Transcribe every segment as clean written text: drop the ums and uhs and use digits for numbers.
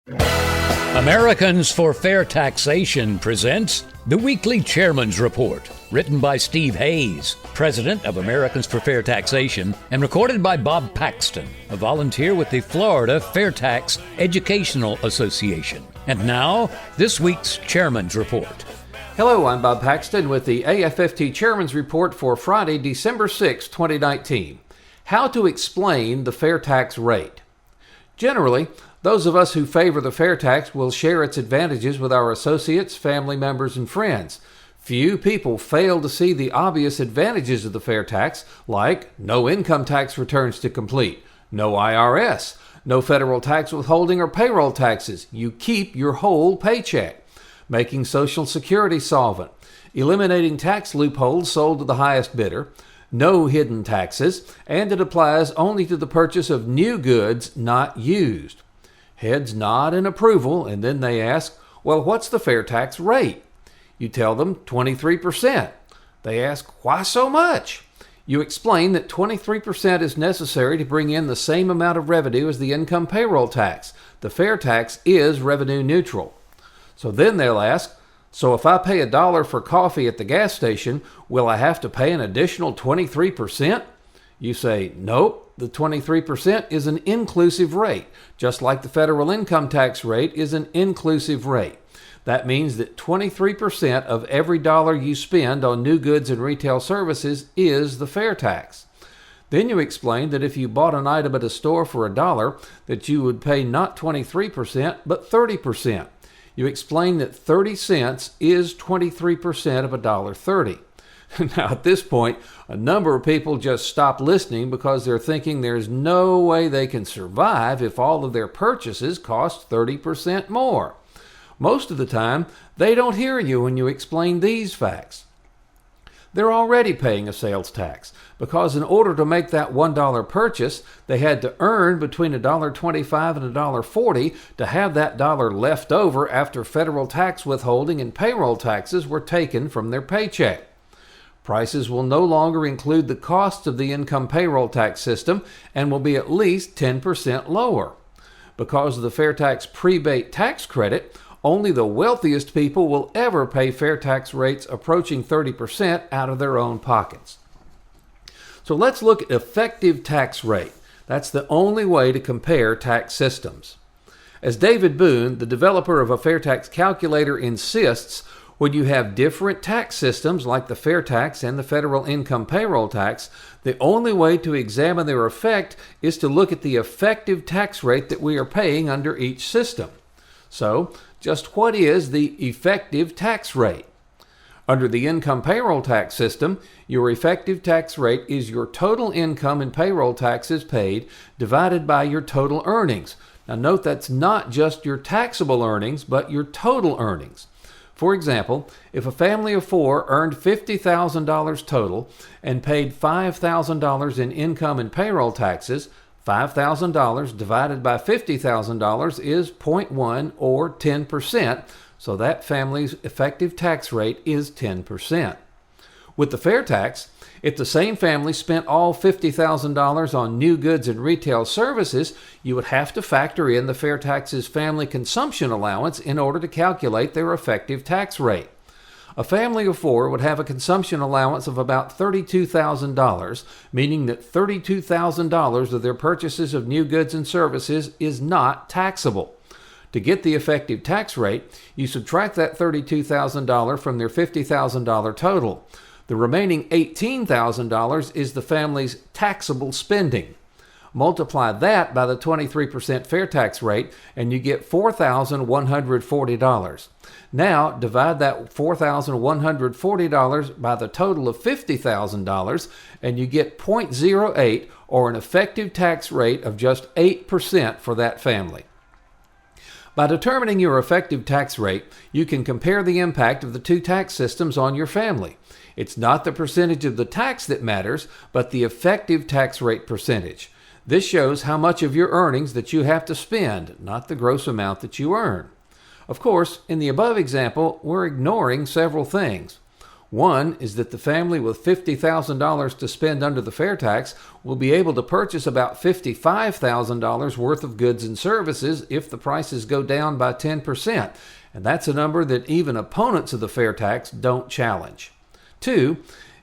Americans for Fair Taxation presents the Weekly Chairman's Report, written by Steve Hayes, President of Americans for Fair Taxation, and recorded by Bob Paxton, a volunteer with the Florida FAIRtax Educational Association. And now, this week's Chairman's Report. Hello, I'm Bob Paxton with the AFFT Chairman's Report for Friday, December 6, 2019. How to explain the fair tax rate. Generally, those of us who favor the fair tax will share its advantages with our associates, family members, and friends. Few people fail to see the obvious advantages of the fair tax, like no income tax returns to complete, no IRS, no federal tax withholding or payroll taxes. You keep your whole paycheck. Making Social Security solvent, eliminating tax loopholes sold to the highest bidder, no hidden taxes, and it applies only to the purchase of new goods, not used. Heads nod in approval, and then they ask, well, what's the fair tax rate? You tell them 23%. They ask, why so much? You explain that 23% is necessary to bring in the same amount of revenue as the income payroll tax. The fair tax is revenue neutral. So then they'll ask, so if I pay $1 for coffee at the gas station, will I have to pay an additional 23%? You say, nope. The 23% is an inclusive rate, just like the federal income tax rate is an inclusive rate. That means that 23% of every dollar you spend on new goods and retail services is the fair tax. Then you explain that if you bought an item at a store for $1, that you would pay not 23%, but 30%. You explain that 30 cents is 23% of $1.30. Now, at this point, a number of people just stop listening because they're thinking there's no way they can survive if all of their purchases cost 30% more. Most of the time, they don't hear you when you explain these facts. They're already paying a sales tax because in order to make that $1 purchase, they had to earn between $1.25 and $1.40 to have that dollar left over after federal tax withholding and payroll taxes were taken from their paycheck. Prices will no longer include the costs of the income payroll tax system and will be at least 10% lower. Because of the fair tax prebate tax credit, only the wealthiest people will ever pay fair tax rates approaching 30% out of their own pockets. So let's look at effective tax rate. That's the only way to compare tax systems. As David Boone, the developer of a fair tax calculator, insists, when you have different tax systems like the fair tax and the federal income payroll tax, the only way to examine their effect is to look at the effective tax rate that we are paying under each system. So, just what is the effective tax rate? Under the income payroll tax system, your effective tax rate is your total income and payroll taxes paid divided by your total earnings. Now note that's not just your taxable earnings, but your total earnings. For example, if a family of four earned $50,000 total and paid $5,000 in income and payroll taxes, $5,000 divided by $50,000 is 0.1 or 10%, so that family's effective tax rate is 10%. With the fair tax, if the same family spent all $50,000 on new goods and retail services, you would have to factor in the fair tax's family consumption allowance in order to calculate their effective tax rate. A family of four would have a consumption allowance of about $32,000, meaning that $32,000 of their purchases of new goods and services is not taxable. To get the effective tax rate, you subtract that $32,000 from their $50,000 total. The remaining $18,000 is the family's taxable spending. Multiply that by the 23% fair tax rate, and you get $4,140. Now, divide that $4,140 by the total of $50,000, and you get 0.08, or an effective tax rate of just 8% for that family. By determining your effective tax rate, you can compare the impact of the two tax systems on your family. It's not the percentage of the tax that matters, but the effective tax rate percentage. This shows how much of your earnings that you have to spend, not the gross amount that you earn. Of course, in the above example, we're ignoring several things. One is that the family with $50,000 to spend under the fair tax will be able to purchase about $55,000 worth of goods and services if the prices go down by 10%, and that's a number that even opponents of the fair tax don't challenge. Two,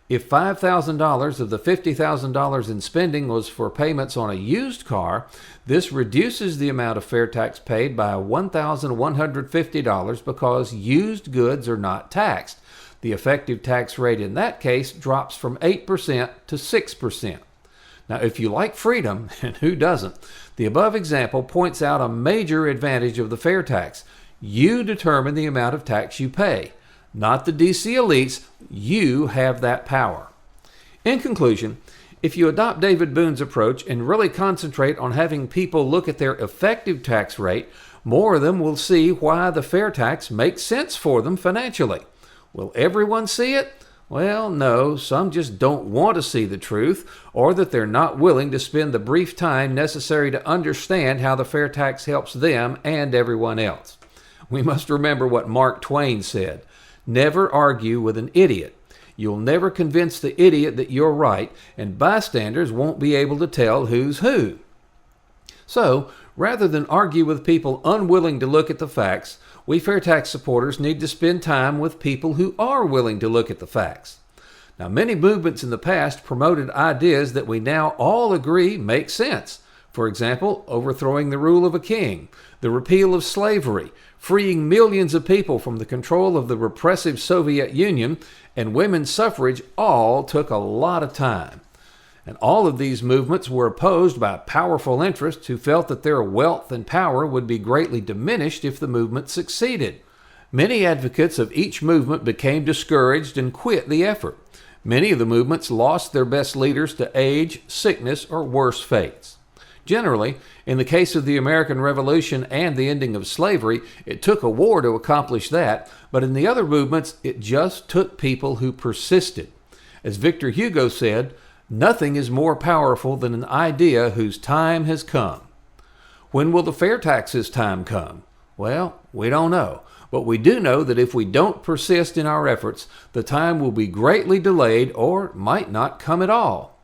if $5,000 of the $50,000 in spending was for payments on a used car, this reduces the amount of fair tax paid by $1,150 because used goods are not taxed. The effective tax rate in that case drops from 8% to 6%. Now, if you like freedom, and who doesn't, the above example points out a major advantage of the fair tax. You determine the amount of tax you pay. Not the DC elites, you have that power. In conclusion, if you adopt David Boone's approach and really concentrate on having people look at their effective tax rate, more of them will see why the fair tax makes sense for them financially. Will everyone see it? Well, no, some just don't want to see the truth, or that they're not willing to spend the brief time necessary to understand how the fair tax helps them and everyone else. We must remember what Mark Twain said: never argue with an idiot. You'll never convince the idiot that you're right, and bystanders won't be able to tell who's who. So, rather than argue with people unwilling to look at the facts, we fair tax supporters need to spend time with people who are willing to look at the facts. Now, many movements in the past promoted ideas that we now all agree make sense. For example, overthrowing the rule of a king, the repeal of slavery, freeing millions of people from the control of the repressive Soviet Union, and women's suffrage all took a lot of time. And all of these movements were opposed by powerful interests who felt that their wealth and power would be greatly diminished if the movement succeeded. Many advocates of each movement became discouraged and quit the effort. Many of the movements lost their best leaders to age, sickness, or worse fates. Generally, in the case of the American Revolution and the ending of slavery, it took a war to accomplish that, but in the other movements, it just took people who persisted. As Victor Hugo said, nothing is more powerful than an idea whose time has come. When will the fair tax's time come? Well, we don't know. But we do know that if we don't persist in our efforts, the time will be greatly delayed or might not come at all.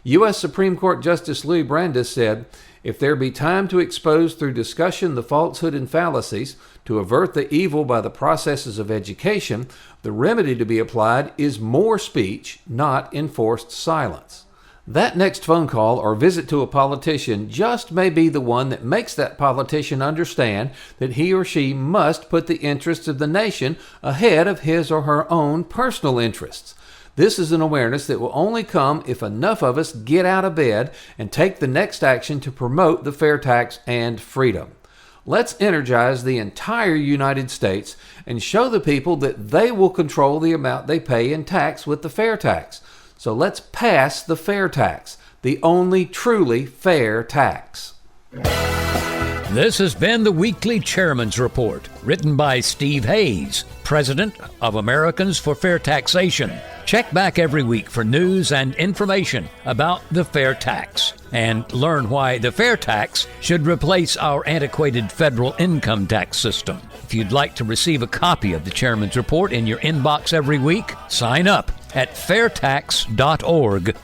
U.S. Supreme Court Justice Louis Brandeis said, "If there be time to expose through discussion the falsehood and fallacies, to avert the evil by the processes of education, the remedy to be applied is more speech, not enforced silence." That next phone call or visit to a politician just may be the one that makes that politician understand that he or she must put the interests of the nation ahead of his or her own personal interests. This is an awareness that will only come if enough of us get out of bed and take the next action to promote the fair tax and freedom. Let's energize the entire United States and show the people that they will control the amount they pay in tax with the fair tax. So let's pass the fair tax, the only truly fair tax. This has been the Weekly Chairman's Report, written by Steve Hayes, President of Americans for Fair Taxation. Check back every week for news and information about the fair tax, and learn why the fair tax should replace our antiquated federal income tax system. If you'd like to receive a copy of the Chairman's Report in your inbox every week, sign up at FAIRtax.org.